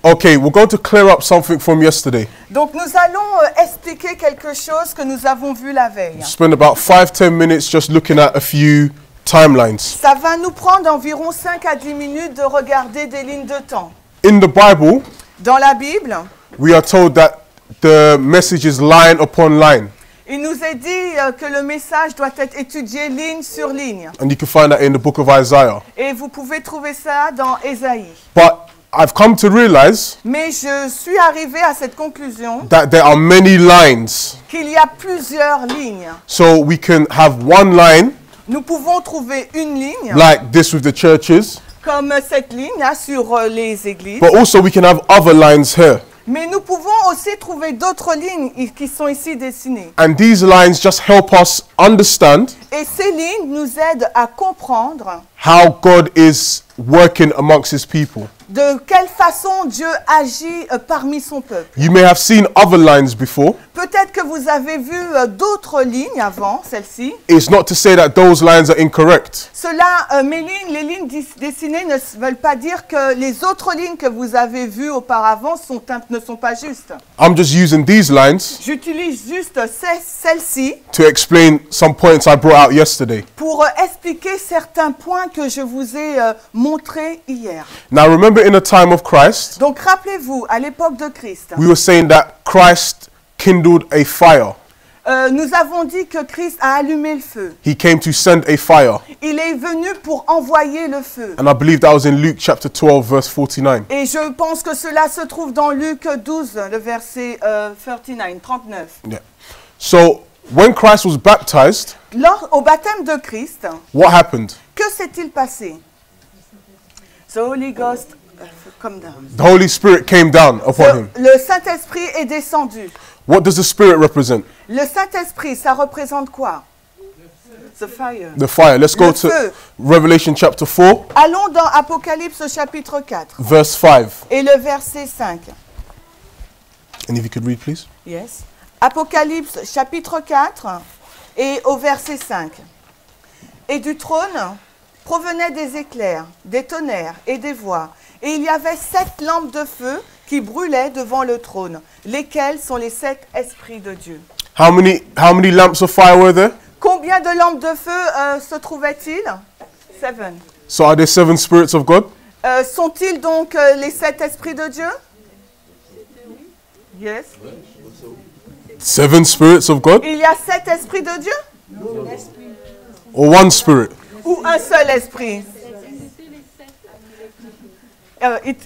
Okay, we're going to clear up something from yesterday. Donc nous allons expliquer quelque chose que nous avons vu la veille. Spend about 5-10 minutes just looking at a few timelines. Ça va nous prendre environ 5 à 10 minutes de regarder des lignes de temps. In the Bible, Dans la Bible, we are told that the message is line upon line. il nous est dit que le message doit être étudié ligne sur ligne. And you can find that in the book of Isaiah. Et vous pouvez trouver ça dans Ésaïe. But I've come to realize Mais je suis arrivé à cette conclusion that there are many lines. qu'il y a plusieurs lignes. So we can have one line Nous pouvons trouver une ligne, like this with the churches, comme cette ligne là, sur les églises. but also we can have other lines here. Mais nous pouvons aussi trouver d'autres lignes qui sont ici dessinées. And these lines just help us understand Et ces lignes nous aident à comprendre how God is working amongst his people. de quelle façon Dieu agit parmi son peuple. You may have seen other lines before. Peut-être que vous avez vu d'autres lignes avant celle-ci. It's not to say that those lines are incorrect. Cela, les lignes dessinées ne veulent pas dire que les autres lignes que vous avez vues auparavant ne sont pas justes. I'm just using these lines J'utilise juste celle-ci to explain some points I brought out yesterday. pour expliquer certains points que je vous ai montrés hier. Now remember, in the time of Christ, Donc rappelez-vous, à l'époque de Christ, we were saying that Christ kindled a fire. nous avons dit que Christ a allumé le feu. He came to send a fire. Il est venu pour envoyer le feu. And I believe that was in Luke chapter 12, verse 49. Et je pense que cela se trouve dans Luc 12, le verset 39. Yeah. So when Christ was baptized, Au baptême de Christ, what happened? que s'est-il passé? The Holy Ghost, come down. The Holy Spirit came down upon him. Le Saint-Esprit est descendu. What does the Spirit represent? Le Saint-Esprit, ça représente quoi? The fire. The fire. Let's go Le to feu. Revelation chapter 4, Allons dans Apocalypse chapitre 4 verse 5. et le verset 5. And if you could read, please. Yes. Apocalypse chapitre 4 et au verset 5. Et du trône provenaient des éclairs, des tonnerres et des voix. Et il y avait 7 lampes de feu qui brûlaient devant le trône, lesquelles sont les 7 esprits de Dieu. How many lamps of fire were there? Combien de lampes de feu se trouvaient-ils? 7. So are there 7 spirits of God? Sont-ils donc les 7 esprits de Dieu? Yes. 7 spirits of God? Il y a 7 esprits de Dieu? Or one spirit? Ou un seul esprit?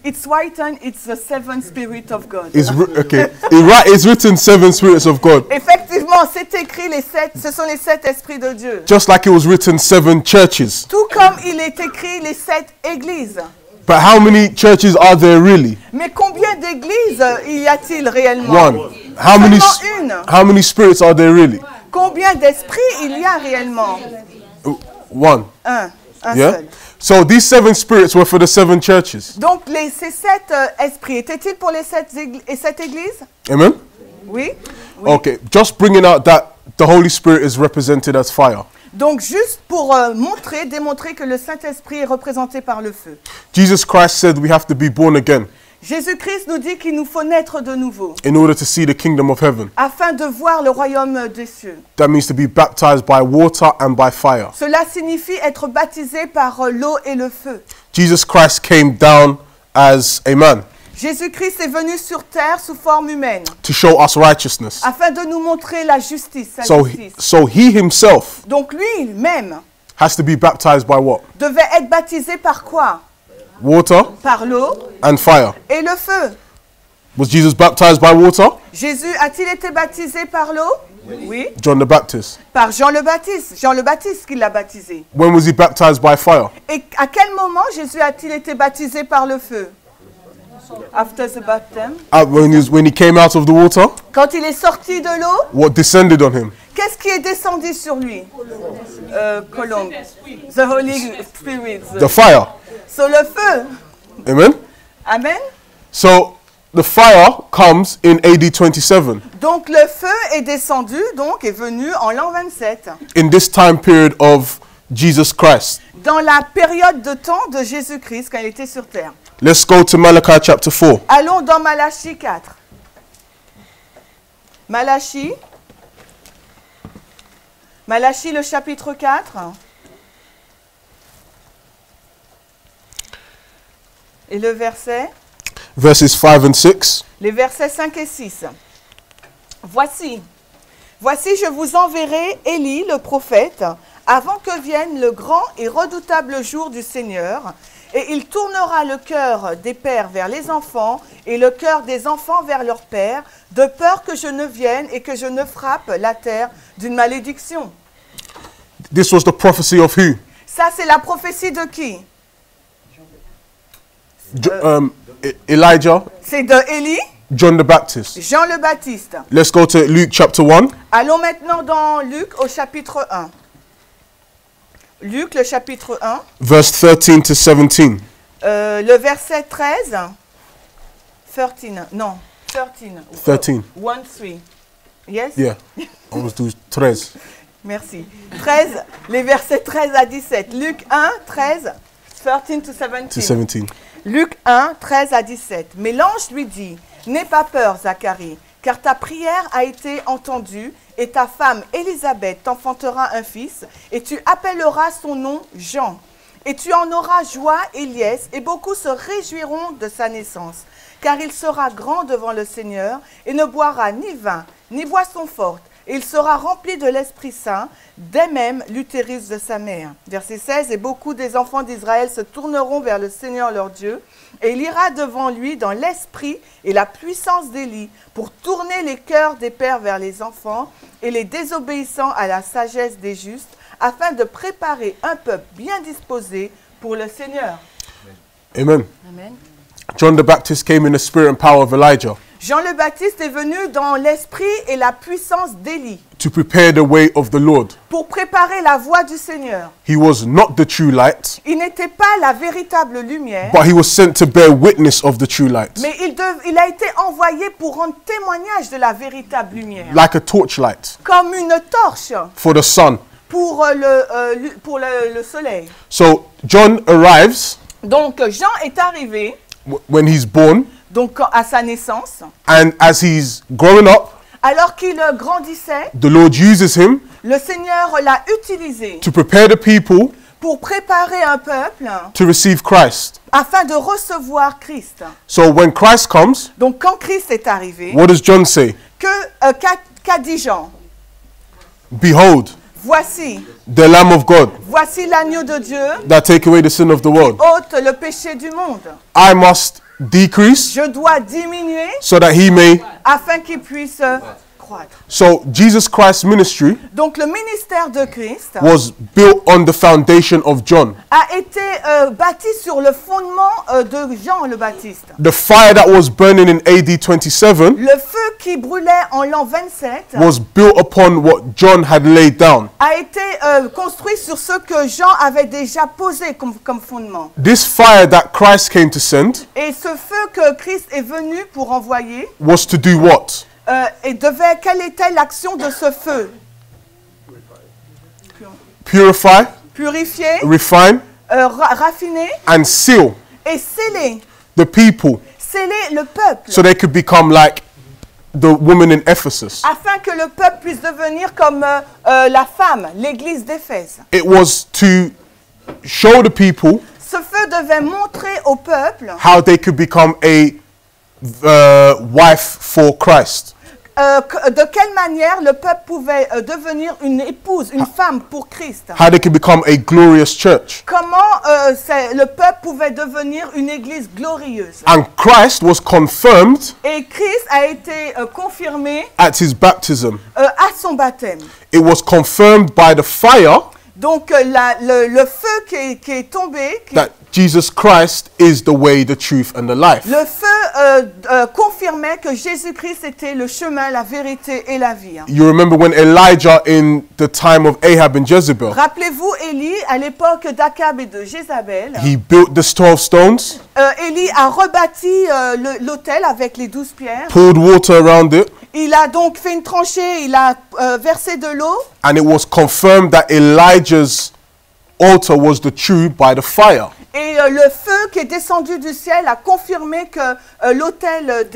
It's written, it's the 7 Spirit of God. Okay. It's written 7 spirits of God. Effectivement, c'est écrit ce sont les 7 esprits de Dieu. Just like it was written 7 churches. Tout comme il est écrit les 7 églises. But how many churches are there really? Mais combien d'églises y a-t-il réellement? One. How many spirits are there really? Combien d'esprits il y a réellement? One. Un Yeah. seul. So these 7 spirits were for the 7 churches. Donc ces 7 esprits, étaient-ils pour les 7 églises? Amen? Oui. Okay. Just bringing out that the Holy Spirit is represented as fire. Donc juste pour démontrer que le Saint-Esprit est représenté par le feu. Jesus Christ said we have to be born again Jésus-Christ nous dit qu'il nous faut naître de nouveau in order to see the kingdom of heaven. afin de voir le royaume des cieux. That means to be baptized by water and by fire. Cela signifie être baptisé par l'eau et le feu. Jesus Christ came down as a man Jésus-Christ est venu sur terre sous forme humaine to show us righteousness. afin de nous montrer la justice, sa So justice. he himself Donc lui-même has to be baptized by what? devait être baptisé par quoi? Water Par l'eau and fire. et le feu. Was Jesus baptized by water? Jésus a-t-il été baptisé par l'eau? Oui. John the Baptist. Par Jean le Baptiste. Jean le Baptiste qui l'a baptisé. When was he baptized by fire? Et à quel moment Jésus a-t-il été baptisé par le feu? After the baptism. When he came out of the water, Quand il est sorti de l'eau, what descended on him? qu'est-ce qui est descendu sur lui? Colombe. The Holy Spirit. The fire. Sur le feu. Amen? Amen. So the fire comes in AD 27. Donc le feu est descendu, donc est venu en l'an 27. In this time period of Jesus Christ. Dans la période de temps de Jésus-Christ quand il était sur terre. Let's go to Malachi chapter 4. Allons dans Malachie 4. Malachie le chapitre 4. Et le verset, Verses 5 and 6. les versets 5 et 6. Voici, je vous enverrai Élie le prophète, avant que vienne le grand et redoutable jour du Seigneur, et il tournera le cœur des pères vers les enfants, et le cœur des enfants vers leurs pères, de peur que je ne vienne et que je ne frappe la terre d'une malédiction. This was the prophecy of who? Ça, c'est la prophétie de qui? Elijah, C'est de Élie, John the Baptist. Jean le Baptiste. Let's go to Luke chapter 1. Allons maintenant dans Luc au chapitre 1. Luc, le chapitre 1, Verse 13 to 17. le verset 13. 13, non, 13. 13. 1, 3. Yes? Yeah. Almost do 13. Merci. 13, les versets 13 à 17. Luc 1, 13, 13 to 17. To 17. Luc 1, 13 à 17. Mais l'ange lui dit, n'aie pas peur, Zacharie, car ta prière a été entendue, et ta femme Élisabeth t'enfantera un fils, et tu appelleras son nom Jean. Et tu en auras joie et liesse, et beaucoup se réjouiront de sa naissance. Car il sera grand devant le Seigneur, et ne boira ni vin, ni boisson forte, et il sera rempli de l'Esprit Saint, dès même l'utérus de sa mère. Verset 16, et beaucoup des enfants d'Israël se tourneront vers le Seigneur leur Dieu, et il ira devant lui dans l'esprit et la puissance d'Élie, pour tourner les cœurs des pères vers les enfants, et les désobéissants à la sagesse des justes, afin de préparer un peuple bien disposé pour le Seigneur. Amen. Amen. John the Baptist came in the spirit and power of Elijah Jean le Baptiste est venu dans l'esprit et la puissance d'Élie, to prepare the way of the Lord. pour préparer la voie du Seigneur. He was not the true light, Il n'était pas la véritable lumière, but he was sent to bear witness of the true light, mais il a été envoyé pour rendre témoignage de la véritable lumière, like a torchlight comme une torche for the sun. pour le soleil. So John arrives Donc Jean est arrivé when he's born, donc à sa naissance, and as he's growing up, alors qu'il grandissait, the Lord uses him le Seigneur l'a utilisé to prepare the people pour préparer un peuple to receive Christ. afin de recevoir Christ. So when Christ comes, Donc quand Christ est arrivé, what does John say? qu'a dit Jean? Behold, Voici, the Lamb of God voici l'agneau de Dieu, that take away the sin of the world. ôte le péché du monde. I must decrease Je dois diminuer so that he may. afin qu'il puisse croître. So Jesus Christ's ministry Donc le ministère de Christ was built on the foundation of John. a été bâti sur le fondement de Jean le Baptiste. The fire that was burning in AD 27 Le feu qui brûlait en l'an 27 was built upon what John had laid down. a été construit sur ce que Jean avait déjà posé comme fondement. This fire that Christ came to send Et ce feu que Christ est venu pour envoyer, was to do what? quelle était l'action de ce feu? Purify, Purifier, refine, raffiner and seal et sceller. the people Sceller le peuple so they could become like the woman in Ephesus. afin que le peuple puisse devenir comme la femme, l'église d'Éphèse. It was to show the people Ce feu devait montrer au peuple how they could become a wife for Christ. de quelle manière le peuple pouvait devenir une épouse, une femme pour Christ. How they could become a glorious church. Comment le peuple pouvait devenir une église glorieuse. And Christ was confirmed Et Christ a été confirmé at his baptism. à son baptême. It was confirmed by the fire Donc le feu qui est tombé, that Jesus Christ is the way, the truth, and the life. le feu confirmait que Jésus-Christ était le chemin, la vérité et la vie. You remember when Elijah, in the time of Ahab and Jezebel, Rappelez-vous Élie, à l'époque d'Akab et de Jézabel, he built the 12 stones, Élie a rebâti l'autel avec les 12 pierres. poured water around it, Il a donc fait une tranchée, il a versé de l'eau. and it was confirmed that Elijah's altar was the true by the fire. Et le feu qui est descendu du ciel a confirmé que l'autel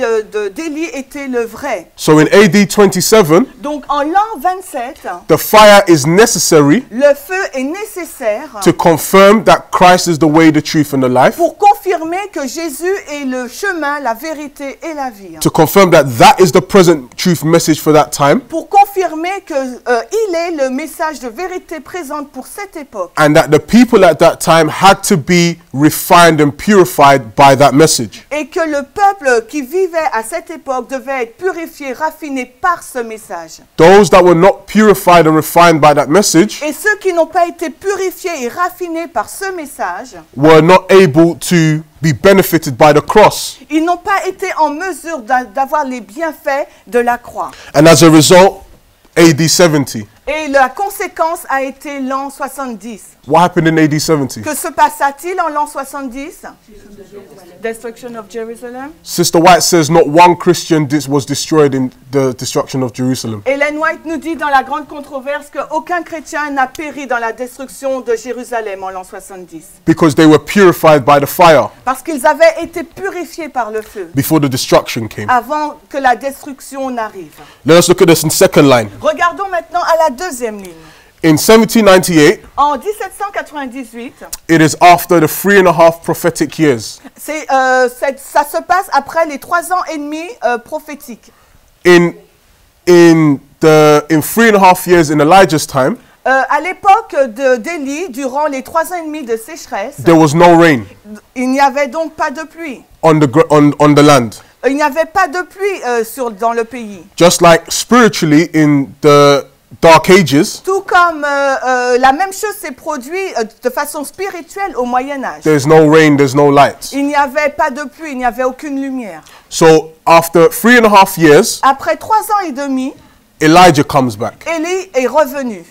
d'Élie était le vrai. So in AD 27, Donc en l'an 27, the fire is necessary le feu est nécessaire to confirm that Christ is the way, the truth, and the life. pour confirmer que Jésus est le chemin, la vérité et la vie. To confirm that that is the present truth message for that time. Pour confirmer que il est le message de vérité présente pour cette époque. And that the people at that time had to be refined and purified by that message. Et que le peuple qui vivait à cette époque devait être purifié, raffiné par ce message. Those that were not purified and refined by that message Et ceux qui n'ont pas été purifiés et raffinés par ce message, were not able to be benefited by the cross. ils n'ont pas été en mesure d'avoir les bienfaits de la croix. And as a result, AD 70. Et la conséquence a été l'an 70. What happened in AD 70? Que se passa-t-il en l'an 70? Destruction of Jerusalem. Sister White says not one Christian was destroyed in the destruction of Jerusalem. Ellen White nous dit dans la grande controverse qu'aucun chrétien n'a péri dans la destruction de Jérusalem en l'an 70. Because they were purified by the fire Parce qu'ils avaient été purifiés par le feu before the destruction came. avant que la destruction n'arrive. Let us look at this in second line. Regardons maintenant à la deuxième ligne. In 1798, En 1798, it is after the 3.5 prophetic years. ça se passe après les 3 ans et demi prophétiques. In 3.5 years in Elijah's time, À l'époque d'Élie, durant les 3 ans et demi de sécheresse, there was no rain il n'y avait donc pas de pluie. on the land. Il n'y avait pas de pluie dans le pays. Just like spiritually in the Dark Ages, Tout comme la même chose s'est produite de façon spirituelle au Moyen-Âge. there's no rain, there's no light. Il n'y avait pas de pluie, il n'y avait aucune lumière. So after 3.5 years, Après 3 ans et demi, Elijah comes back. Élie est revenu.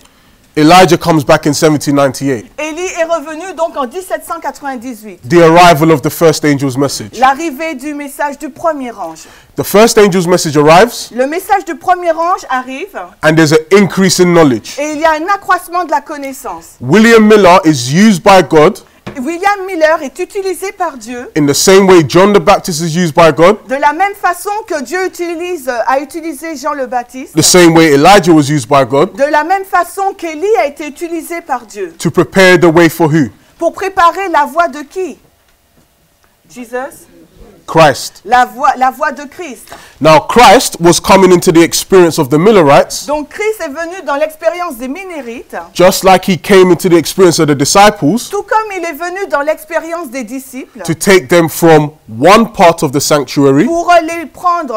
Elijah comes back in 1798. Élie est revenu donc en 1798. The arrival of the first angel's message. L'arrivée du message du premier ange. The first angel's message arrives, Le message du premier ange arrive and there's an increase in knowledge. et il y a un accroissement de la connaissance. William Miller is used by God William Miller est utilisé par Dieu in the same way John the Baptist is used by God, de la même façon que Dieu a utilisé Jean le Baptiste, the same way Elijah was used by God, de la même façon qu'Élie a été utilisé par Dieu. to prepare the way for who? Pour préparer la voie de qui? Jesus? Christ. La voie de Christ. Now Christ was coming into the experience of the Millerites, Donc Christ est venu dans l'expérience des Minérites, just like he came into the experience of the disciples, tout comme il est venu dans l'expérience des disciples, to take them from one part of the sanctuary pour les prendre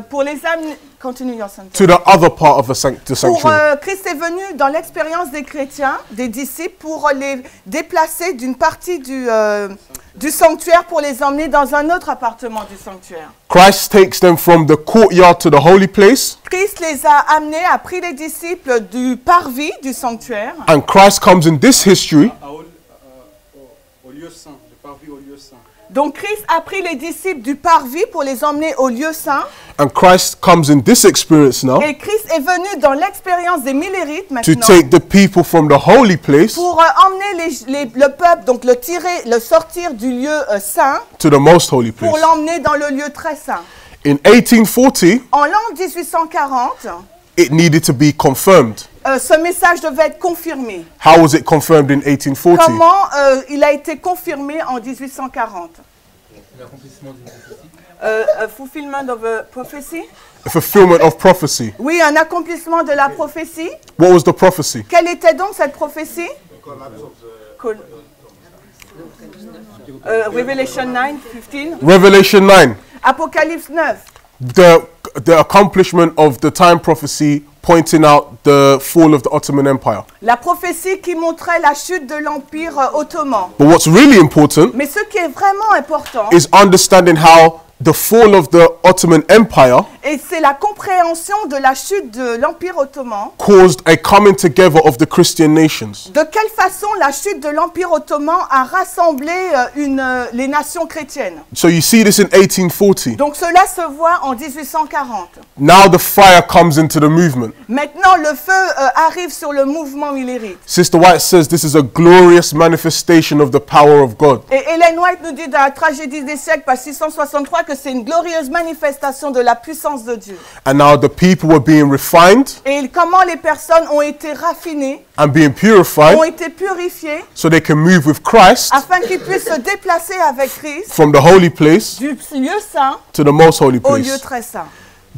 pour les amener. Continue, Yann. to the other part of the Pour, sanctuary. Christ est venu dans l'expérience des chrétiens, des disciples, pour les déplacer d'une partie du sanctuaire pour les emmener dans un autre appartement du sanctuaire. Christ takes them from the courtyard to the holy place, Christ les a amenés, a pris les disciples du parvis du sanctuaire. and Christ comes in this history au lieu saint, le parvis au lieu saint. Donc Christ a pris les disciples du parvis pour les emmener au lieu saint. and Christ comes in this experience now Et Christ est venu dans l'expérience des Millérites to maintenant take the people from the holy place pour emmener le peuple, donc le sortir du lieu saint to the most holy pour place. l'emmener dans le lieu très saint. In 1840, En l'an 1840, it needed to be confirmed. ce message devait être confirmé. How was it confirmed in 1840? Comment il a été confirmé en 1840? L'accomplissement d'une prophétie. A fulfillment of a prophecy? A fulfillment of prophecy. Oui, un accomplissement de la prophétie. What was the prophecy? Quelle était donc cette prophétie? Revelation 9, 15. Revelation 9. Apocalypse 9. The accomplishment of the time prophecy pointing out the fall of the Ottoman Empire. La prophétie qui montrait la chute de l'Empire ottoman. But what's really important Mais ce qui est vraiment important is understanding how the fall of the Ottoman Empire Et c'est la compréhension de la chute de l'Empire ottoman. caused a coming together of the Christian nations. De quelle façon la chute de l'Empire ottoman a rassemblé les nations chrétiennes. So you see this in 1840. Donc cela se voit en 1840. Now the fire comes into the movement. Maintenant, le feu arrive sur le mouvement millérite. Sister White says this is a glorious manifestation of the power of God. Et Ellen White nous dit dans la tragédie des siècles, page 663, que c'est une glorieuse manifestation de la puissance de Dieu. And now the people were being refined Et comment les personnes ont été raffinées, and being purified ont été purifiées, so they can move with Christ afin qu'ils puissent se déplacer avec Christ from the holy place du lieu saint to the most holy au lieu place. très saint.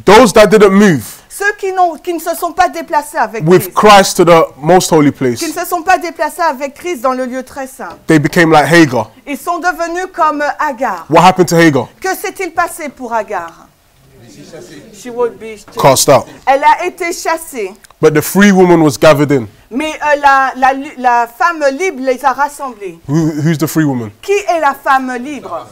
Those that didn't move Ceux qui ne se sont pas déplacés avec with Christ, Christ to the most holy place, qui ne se sont pas déplacés avec Christ dans le lieu très saint, they became like Hagar. ils sont devenus comme Agar. What happened to Hagar? Que s'est-il passé pour Agar? She would be- Cast out. Elle a été chassée, But the free woman was gathered in. mais la femme libre les a rassemblés. Who's the free woman? Qui est la femme libre?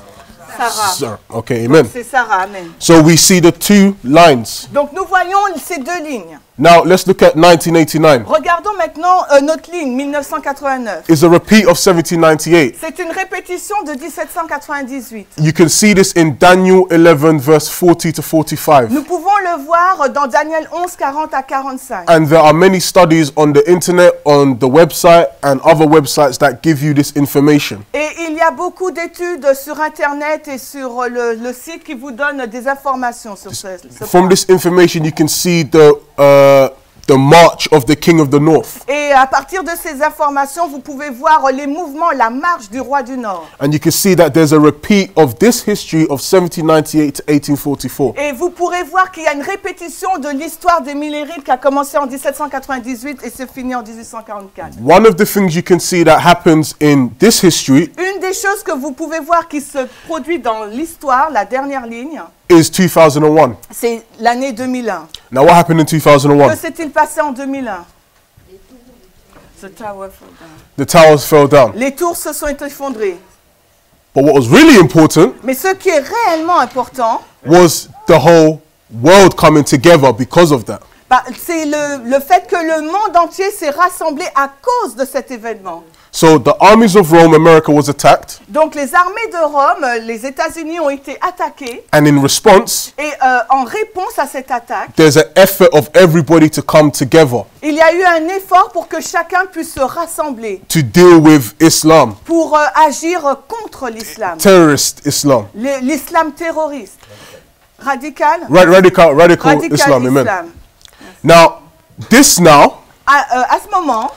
Sarah. Sir. Okay, amen. C'est Sarah, amen. So we see the two lines. Donc nous voyons ces deux lignes. Now let's look at 1989. Regardons maintenant notre ligne 1989. It's a repeat of 1798. C'est une répétition de 1798. You can see this in Daniel 11 verse 40 to 45. Nous pouvons le voir dans Daniel 11, 40 à 45. And there are many studies on the internet, on the website and other websites that give you this information. Et il y a beaucoup d'études sur Internet et sur le site qui vous donnent des informations sur ce From point. this information you can see the march of the king of the north. Et à partir de ces informations, vous pouvez voir les mouvements, la marche du roi du Nord. And you can see that there's a repeat of this history of 1798 to 1844. Et vous pourrez voir qu'il y a une répétition de l'histoire des Millérites qui a commencé en 1798 et se finit en 1844. One of the things you can see that happens in this history Une des choses que vous pouvez voir qui se produit dans l'histoire, la dernière ligne, is 2001. c'est l'année 2001. Now what happened in Que 2001? s'est-il passé en 2001? The tower fell down. The towers fell down. Les tours se sont effondrées. But what was really important Mais ce qui est réellement important, was the whole world coming together because of that. c'est le fait que le monde entier s'est rassemblé à cause de cet événement. So the armies of Rome, America was attacked, Donc les armées de Rome, les États-Unis ont été attaquées and in response, et en réponse à cette attaque, there's an effort of everybody to come together il y a eu un effort pour que chacun puisse se rassembler to deal with Islam, pour agir contre l'islam, terrorist Islam, l'islam terroriste, radical, radical radical Islam. Amen. islam. Now, this now À ce moment,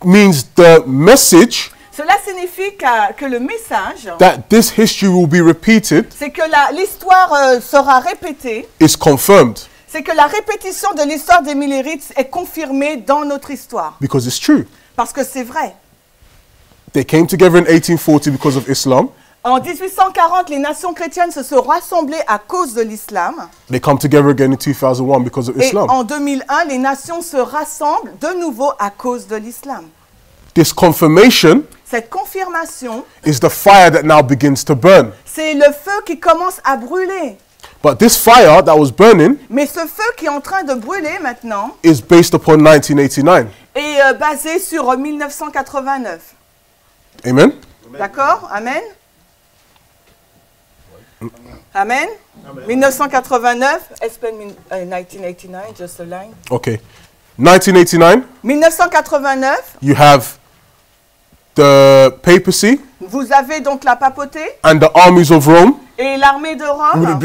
means the message cela signifie que le message, that this history will be repeated c'est que l'histoire sera répétée, is confirmed c'est que la répétition de l'histoire des Millérites est confirmée dans notre histoire, because it's true. parce que c'est vrai. They came together in 1840 because of Islam. En 1840, les nations chrétiennes se sont rassemblées à cause de l'islam. They come together again in 2001 because of Et Islam. en 2001, les nations se rassemblent de nouveau à cause de l'islam. This confirmation Cette confirmation, is the fire that now begins to burn. c'est le feu qui commence à brûler. But this fire that was burning Mais ce feu qui est en train de brûler maintenant is based upon 1989. est basé sur 1989. Amen? D'accord? Amen? Amen? 1989, explain 1989, just a line. Okay. 1989, 1989, you have the papacy vous avez donc la papauté and the armies of Rome, et l'armée de Rome.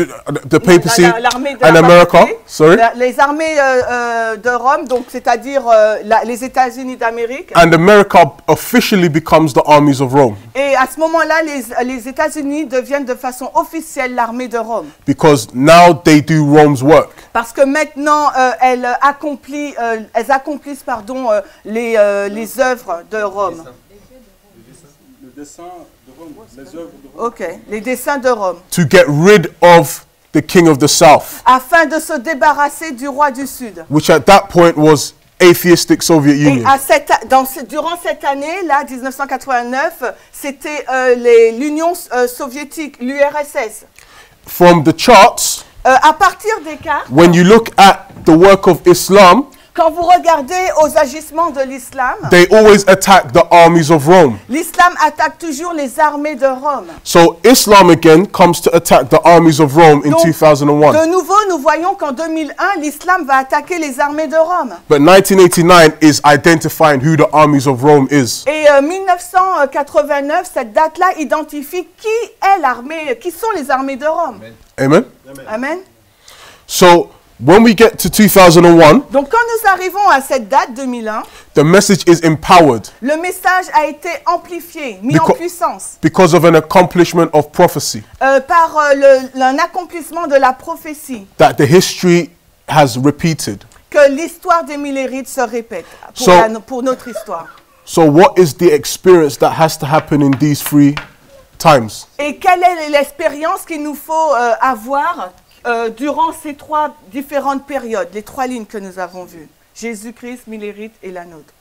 the papacy L'armée de and la America, papauté, sorry, les armées de Rome, donc c'est-à-dire les États-Unis d'Amérique. and America officially becomes the armies of Rome Et à ce moment-là, les États-Unis deviennent de façon officielle l'armée de Rome. because now they do Rome's work. Parce que maintenant, elles accomplissent les œuvres de Rome. Le dessin de Rome, les œuvres de Rome. Ok, les desseins de Rome. To get rid of the king of the south, Afin de se débarrasser du roi du Sud. which at that point was atheistic Soviet Et Union. durant cette année-là, 1989, c'était l'Union soviétique, l'URSS. From the charts, À partir des cartes, when you look at the work of Islam, quand vous regardez aux agissements de l'islam, they always attack the armies of Rome. l'islam attaque toujours les armées de Rome. So Islam again comes to attack the armies of Rome in Donc, 2001. de nouveau, nous voyons qu'en 2001, l'islam va attaquer les armées de Rome. But 1989 is identifying who the armies of Rome is. Et 1989, cette date-là identifie qui est l'armée, qui sont les armées de Rome. Amen? Amen. So when we get to 2001, Donc quand nous arrivons à cette date 2001, the message is empowered le message a été amplifié, mis en puissance because of an accomplishment of prophecy par un accomplissement de la prophétie, that the history has repeated. que l'histoire des Millérites se répète pour, So- pour notre histoire. So what is the experience that has to happen in these 3 times? Et quelle est l'expérience qu'il nous faut avoir durant ces 3 différentes périodes, les 3 lignes que nous avons vues? Jésus-Christ, Millérite et la nôtre.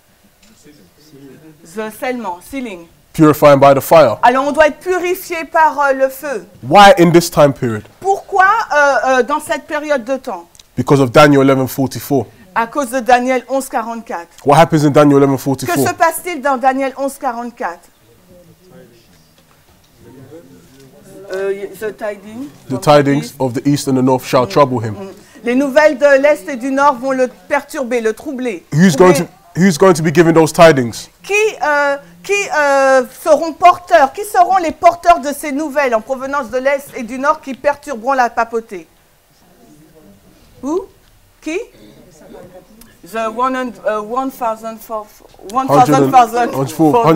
The scellement, sealing. Purifying by the fire. Alors on doit être purifié par le feu. Why in this time period? Pourquoi dans cette période de temps? Because of Daniel 11:44. À cause de Daniel 11:44. What happens in Daniel Que se 11:44? passe-t-il dans Daniel 11:44? The tidings. The tidings of the east and the north shall trouble him. Les nouvelles de l'Est et du Nord vont le perturber, le troubler. Who's going to be giving those tidings? Qui seront porteurs? Qui seront les porteurs de ces nouvelles en provenance de l'Est et du Nord qui perturberont la papauté? Où? Qui? The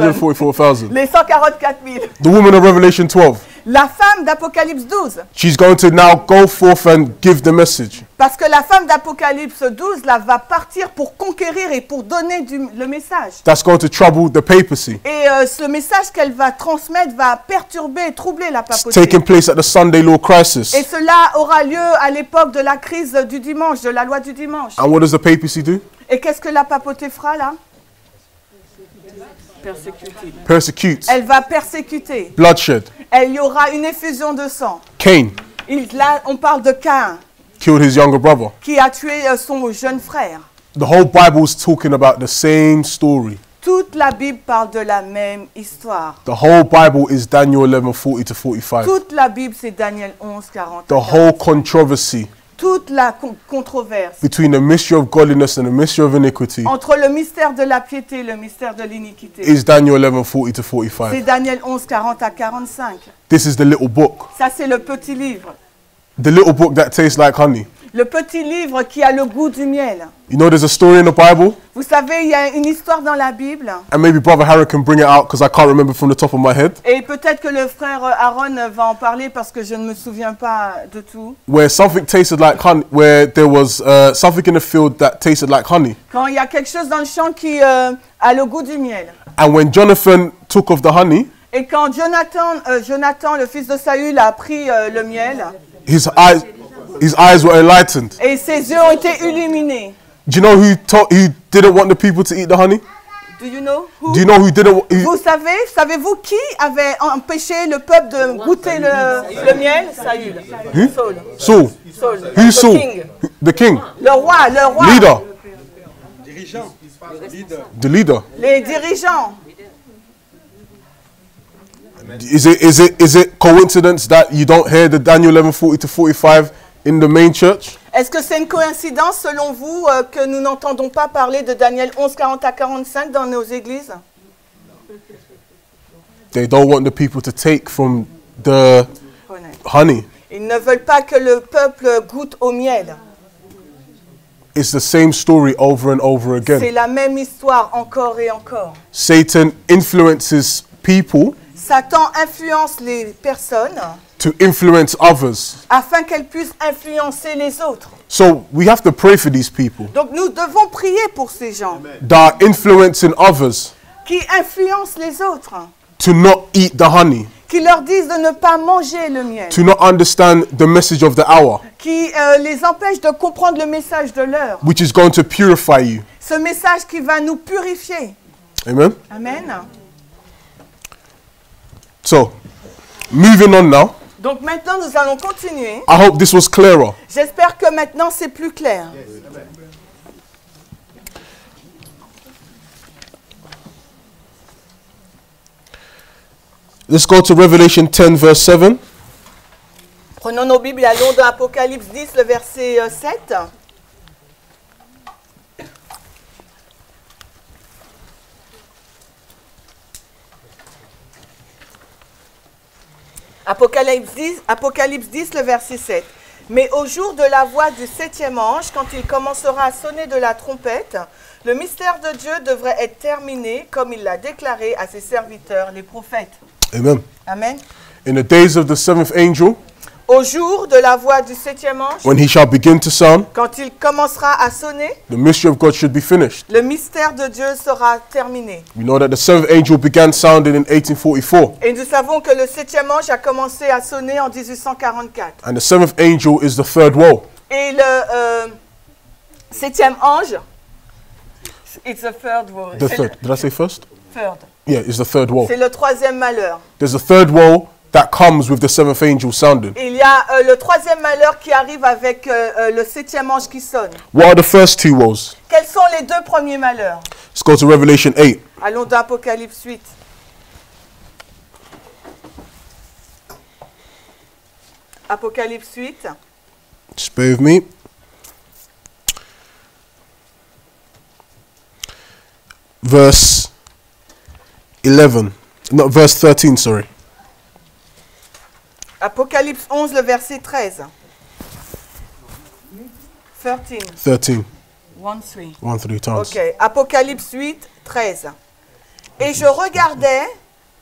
144,000. Les 144 000. The woman of Revelation 12. La femme d'Apocalypse 12. She's going to now go forth and give the message. Parce que la femme d'Apocalypse 12 là, va partir pour conquérir et pour donner le message. That's going to trouble the papacy. Et ce message qu'elle va transmettre va perturber et troubler la It's papauté. taking place at the Sunday law crisis. Et cela aura lieu à l'époque de la crise du dimanche, de la loi du dimanche. And what does the papacy do? Et qu'est-ce que la papauté fera là? Persécuter. Persecute. Elle va persécuter. Bloodshed. Il y aura une effusion de sang. Cain Là, on parle de Caïn killed his younger brother. qui a tué son jeune frère. The whole Bible is talking about the same story. Toute la Bible parle de la même histoire. The whole Bible is Daniel 11:40-45. Toute la Bible, c'est Daniel 11, 40. The whole controversy Toute la controverse between the mystery of godliness and the mystery of iniquity entre le mystère de la piété et le mystère de l'iniquité. is Daniel C'est 11:40-45. Daniel 11, 40 à 45. This is the little book. Ça, c'est le petit livre. The little book that tastes like honey. Le petit livre qui a le goût du miel. You know, there's a story in the Bible, Vous savez, il y a une histoire dans la Bible. and maybe Brother Harry can bring it out because I can't remember from the top of my head, Et peut-être que le frère Aaron va en parler parce que je ne me souviens pas de tout. where something tasted like honey, where there was something in the field that tasted like honey. Quand il y a quelque chose dans le champ qui a le goût du miel. And when Jonathan took of the honey, Et quand Jonathan, le fils de Saül, a pris le miel, his eyes were enlightened. et ses yeux ont été illuminés. Do you know who didn't want the people to eat the honey? Do you know who? Do you know who didn't? Who, Savez-vous qui avait empêché le peuple de goûter le miel? Saül. Saul. Saul. Saul. Who's The Saul? king. The king. Le roi. Leader. Dirigeant. Leader. The leader. Les dirigeants. Is it coincidence that you don't hear the Daniel 11:40-45 in the main church? Est-ce que c'est une coïncidence selon vous que nous n'entendons pas parler de Daniel 11, 40 à 45 dans nos églises? They don't want the people to take from the honey. Ils ne veulent pas que le peuple goûte au miel. It's the same story over and over C'est again. la même histoire encore et encore. Satan influences people Satan influence les personnes to influence others. afin qu'elles puissent influencer les autres. So we have to pray for these people Donc nous devons prier pour ces gens that are influencing others qui influencent les autres, to not eat the honey, qui leur disent de ne pas manger le miel, to not understand the message of the hour, qui les empêchent de comprendre le message de l'heure. which is going to purify you. Ce message qui va nous purifier. Amen. Amen. So, moving on now. Donc maintenant, nous allons continuer. I hope this was clearer. J'espère que maintenant, c'est plus clair. Let's go to Revelation 10, verse 7. Prenons nos Bibles et allons dans Apocalypse 10, le verset 7. Apocalypse 10, le verset 7. Mais au jour de la voix du septième ange, quand il commencera à sonner de la trompette, le mystère de Dieu devrait être terminé, comme il l'a déclaré à ses serviteurs, les prophètes. Amen. Amen. In the days of the seventh angel, Au jour de la voix du septième ange, when he shall begin to sound, quand il commencera à sonner, the mystery of God should be finished. le mystère de Dieu sera terminé. We know that the seventh angel began sounding in 1844, Et nous savons que le septième ange a commencé à sonner en 1844. and the seventh angel is the third woe. Et le septième ange, it's the third woe. The third. Did I say first? Third. Yeah, it's the third woe. C'est le troisième malheur. There's a third woe that comes with the seventh angel sounding. Il y a le troisième malheur qui arrive avec le septième ange qui sonne. What are the first two woes? Quels sont les deux premiers malheurs? Let's go to Revelation 8. Allons dans Apocalypse 8. Apocalypse 8. Just bear with me. Verse 11. No, verse 13, sorry. Apocalypse 11, le verset 13. 13. 13. 1-3. 1 3 times. Ok, Apocalypse 8, 13. Et je regardais,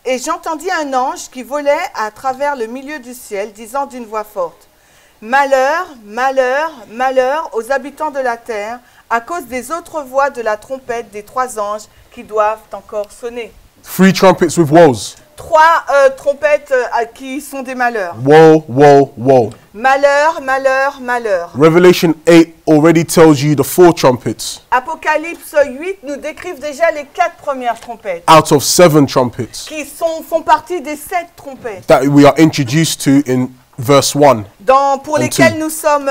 et j'entendis un ange qui volait à travers le milieu du ciel, disant d'une voix forte, « Malheur, malheur, malheur aux habitants de la terre, à cause des autres voix de la trompette des trois anges qui doivent encore sonner. » 3 trumpets with woes. Trois trompettes qui sont des malheurs. Woe, woe, woe. Malheur, malheur, malheur. Revelation 8 already tells you the 4 trumpets Apocalypse 8 nous décrivent déjà les 4 premières trompettes, out of 7 trumpets qui font partie des 7 trompettes, that we are introduced to in verse 1. pour lesquelles nous sommes,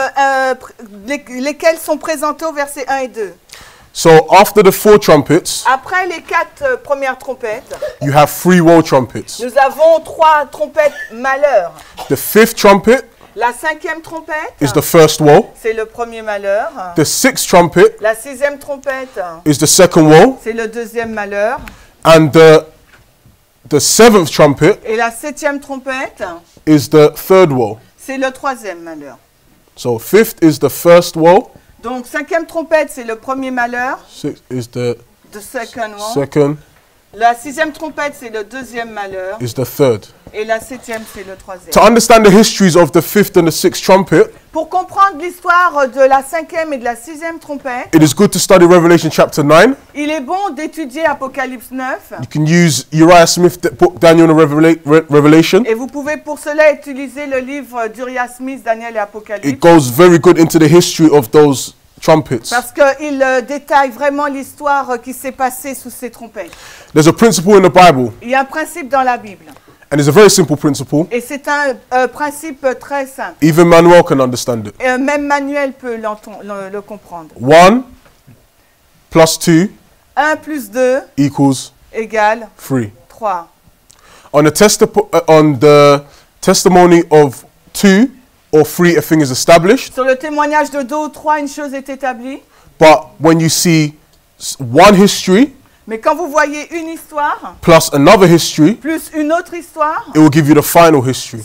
lesquelles sont présentées au verset 1 et 2. So after the 4 trumpets, Après les 4 premières trompettes, you have 3 woe trumpets. nous avons 3 trompettes malheur. The 5th trumpet La 5e trompette, is the first woe. c'est le premier malheur. The 6th trumpet La 6e trompette, is the second woe. c'est le deuxième malheur. And the 7th trumpet Et la 7e trompette, is the third woe. c'est le troisième malheur. So 5th is the first woe. Donc 5e trompette, c'est le premier malheur. 6th is the The second one. second, La 6e trompette, c'est le deuxième malheur. is the third. Et la 7e, c'est le troisième. To understand the histories of the 5th and the 6th trumpet, Pour comprendre l'histoire de la 5e et de la 6e trompette, it is good to study Revelation chapter 9. il est bon d'étudier Apocalypse 9. You can use Uriah Smith's book, Daniel and Revelation. Et vous pouvez pour cela utiliser le livre d'Uriah Smith, Daniel et Apocalypse. It goes very good into the history of those trumpets. Parce qu'il détaille vraiment l'histoire qui s'est passée sous ces trompettes. There's a principle in the Bible, Il y a un principe dans la Bible. and it's a very simple principle. Et c'est un principe très simple. Even Manuel can understand it. Et même Manuel peut le comprendre. 1 plus 2 1 plus 2 equals égale 3. 3. On the testimony of 2 or 3, a thing is established. Sur le témoignage de 2 ou 3, une chose est établie. But when you see one history Mais quand vous voyez une histoire, plus another history, plus une autre histoire, it will give you the final history.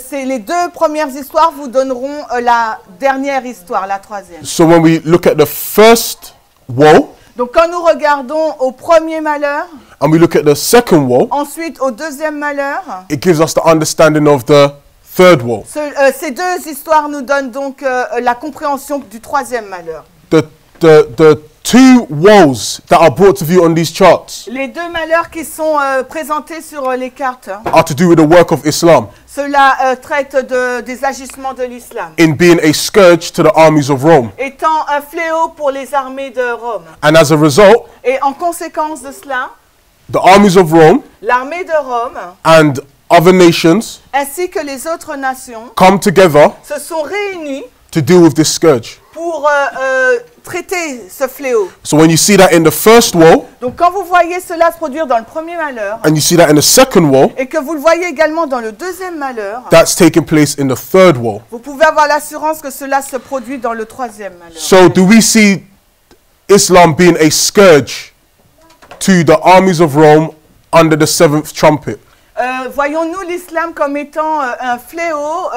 c'est les 2 premières histoires vous donneront la dernière histoire, la troisième. So when we look at the first woe Donc quand nous regardons au premier malheur, and we look at the second woe, ensuite au deuxième malheur, it gives us the understanding of the third woe. ces 2 histoires nous donnent donc la compréhension du troisième malheur. The 2 woes that are brought to view on these charts Les 2 malheurs qui sont présentés sur les cartes, are to do with the work of Islam cela traite des agissements de l'islam, in being a scourge to the armies of Rome. étant un fléau pour les armées de Rome. And as a result, Et en conséquence de cela, the armies of Rome l'armée de Rome and other nations ainsi que les autres nations come together se sont réunies to deal with this scourge. pour traiter ce fléau. So when you see that in the first woe Donc quand vous voyez cela se produire dans le premier malheur and you see that in the second woe, et que vous le voyez également dans le deuxième malheur, that's taking place in the third woe. vous pouvez avoir l'assurance que cela se produit dans le troisième malheur. So do we see Islam being a scourge to the armies of Rome under the seventh trumpet? Voyons-nous l'islam comme étant un fléau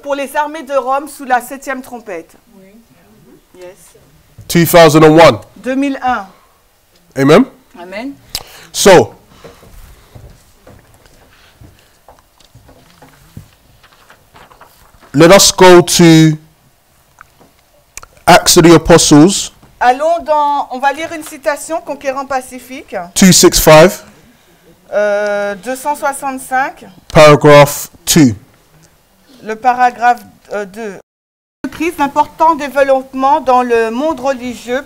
pour les armées de Rome sous la septième trompette? Oui. Yes. 2001. 2001. Amen? Amen. So, let us go to Acts of the Apostles Allons dans, on va lire une citation, Conquérant Pacifique, 265, 265, paragraph 2. le paragraphe 2. Le Christ, d'importants développements dans le monde religieux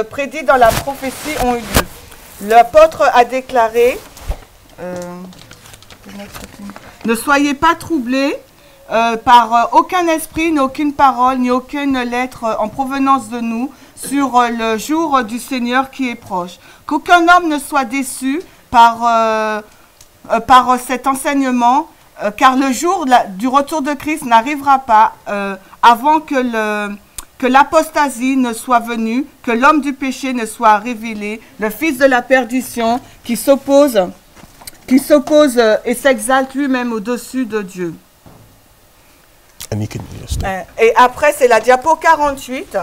prédits dans la prophétie ont eu lieu. L'apôtre a déclaré ne soyez pas troublés par aucun esprit, ni aucune parole, ni aucune lettre en provenance de nous sur le jour du Seigneur qui est proche. Qu'aucun homme ne soit déçu par cet enseignement, car le jour du retour de Christ n'arrivera pas avant que l'apostasie ne soit venue, que l'homme du péché ne soit révélé, le fils de la perdition qui s'oppose et s'exalte lui-même au-dessus de Dieu. Et après, c'est la diapo 48.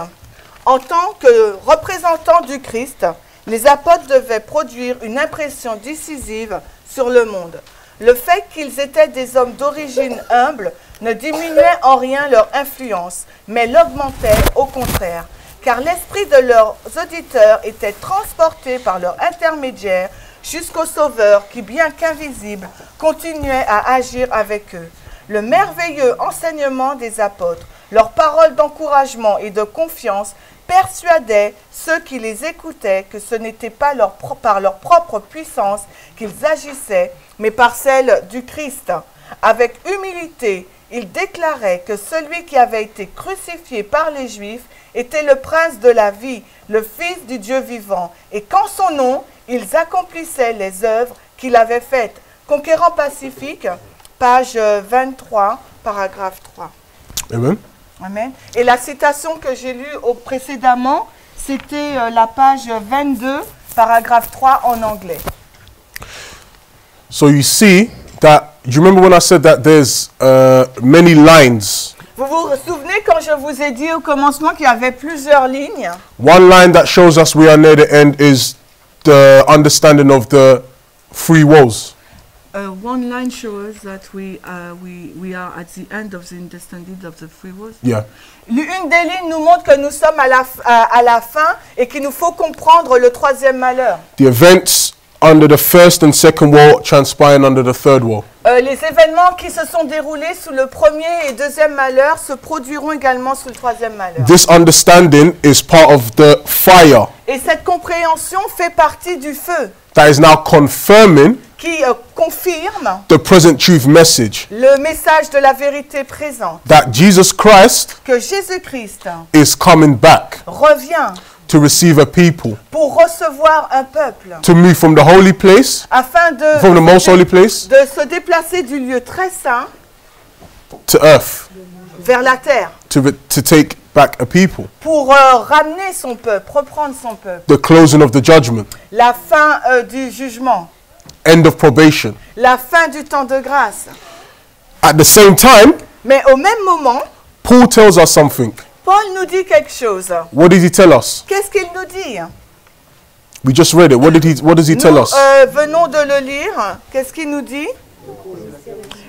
En tant que représentants du Christ, les apôtres devaient produire une impression décisive sur le monde. Le fait qu'ils étaient des hommes d'origine humble ne diminuait en rien leur influence, mais l'augmentait au contraire, car l'esprit de leurs auditeurs était transporté par leur intermédiaire jusqu'au Sauveur qui, bien qu'invisible, continuait à agir avec eux. Le merveilleux enseignement des apôtres, leurs paroles d'encouragement et de confiance persuadaient ceux qui les écoutaient que ce n'était pas par leur propre puissance qu'ils agissaient, mais par celle du Christ. Avec humilité, ils déclaraient que celui qui avait été crucifié par les Juifs était le prince de la vie, le Fils du Dieu vivant, et qu'en son nom, ils accomplissaient les œuvres qu'il avait faites. Conquérant Pacifique, page 23, paragraphe 3. Amen. Amen. Et la citation que j'ai lue précédemment, c'était la page 22, paragraphe 3 en anglais. So you see that, do you remember when I said that there's many lines? Vous vous souvenez quand je vous ai dit au commencement qu'il y avait plusieurs lignes? One line that shows us we are near the end is the understanding of the three woes. One line shows us that we are at the end of the understanding of the three woes. Yeah. Une des lignes nous montre que nous sommes à la fin et qu'il nous faut comprendre le troisième malheur. The events under the first and second woe transpiring under the third woe. Les événements qui se sont déroulés sous le premier et deuxième malheur se produiront également sous le troisième malheur. This understanding is part of the fire Et cette compréhension fait partie du feu that is now confirming qui confirme the present truth message le message de la vérité présente, that Jesus Christ que Jésus-Christ is coming back revient to receive a people, pour recevoir un peuple, to move from the holy place, afin from the most holy place, de se déplacer du lieu très saint to earth, vers la terre, to take back a people. pour ramener son peuple, reprendre son peuple, The closing of the judgment, la fin du jugement, end of probation. la fin du temps de grâce. At the same time, Mais au même moment, Paul tells us something. Paul nous dit quelque chose. What did he tell us? Qu'est-ce qu'il nous dit? We just read it. What does he tell Nous us? venons de le lire. Qu'est-ce qu'il nous dit?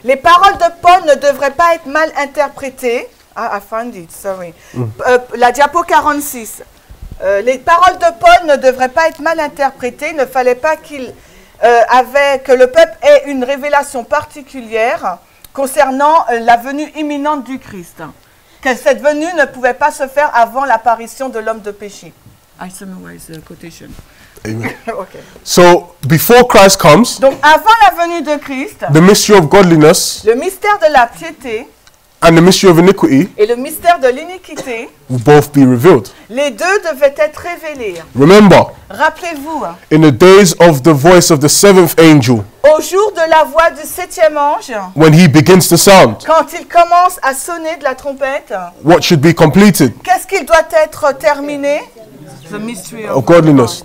Les paroles de Paul ne devraient pas être mal interprétées. Ah, I found it, sorry. La diapo 46. Les paroles de Paul ne devraient pas être mal interprétées. Il ne fallait pas que le peuple ait une révélation particulière concernant la venue imminente du Christ. Que cette venue ne pouvait pas se faire avant l'apparition de l'homme de péché. I summarize the quotation. Amen. Ok. So before Christ comes, Donc avant la venue de Christ, the mystery of godliness le mystère de la piété and the mystery of iniquity et le mystère de l'iniquité, will both be revealed. les deux devaient être révélés. Remember, Rappelez-vous, in the days of the voice of the seventh angel, au jour de la voix du septième ange, when he begins to sound, quand il commence à sonner de la trompette, what should be completed? qu'est-ce qu'il doit être terminé? The mystery Of godliness.